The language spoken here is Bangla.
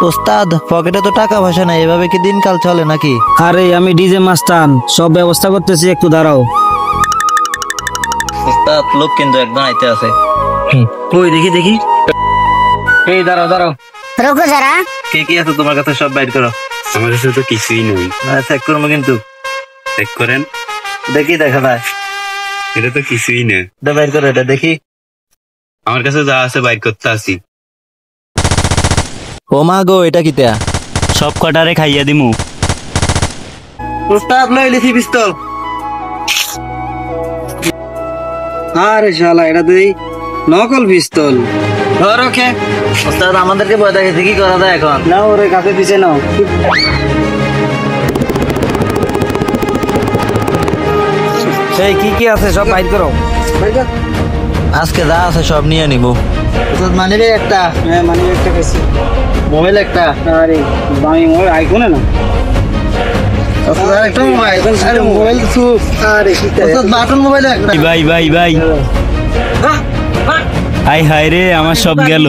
ওস্তাদ পকেটে তো টাকা পয়সা নাই, এভাবে কি দিনকাল চলে নাকি? আরে আমি ডিজে মাস্তান, সব ব্যবস্থা করতেছি, একটু দাঁড়াও। ওস্তাদ লোক কিন্তু একদম আইতে আছে। কই দেখি দেখি। এই দাঁড়াও দাঁড়াও। রুকো যারা। কে কি আছে তোমার কাছে সব বাইর করো। আমার কাছে তো কিছুই নেই। চেক করবো কিন্তু। চেক করেন। দেখি দেখা যায়। এটা তো কিছুই না। এটা বাইর করো, এটা দেখি। আমার কাছে যা আছে বাইর করতে আসি। ও মা গো, এটা কিতা? সব কটারে খাইয়া দিমু। ওস্তাদ লই লিখি পিস্তল। আরে শালা, এটা তুই নকল পিস্তল। ধর ওকে। ওস্তাদ আমাদেরকে ভয় দেখাইছে, কি করা যায় এখন? নাও ওরে কাছে পিছে নাও। সেই কি কি আছে সব বাইর করো। আজকে যা আছে সব নিয়ে নিবো। ওস্তাদ মানিবে একটা, হ্যাঁ মানে একটা পেয়েছি। মোবাইল একটা। আরে দামি মোবাইল, আইফোনে না। ওস্তাদ আরেকটা মোবাইল। আরে মোবাইল সুপ। আরে কি ওস্তাদ বাটন মোবাইল একটা। ভাই ভাই ভাই, হাই হাই রে, আমার সব গেল।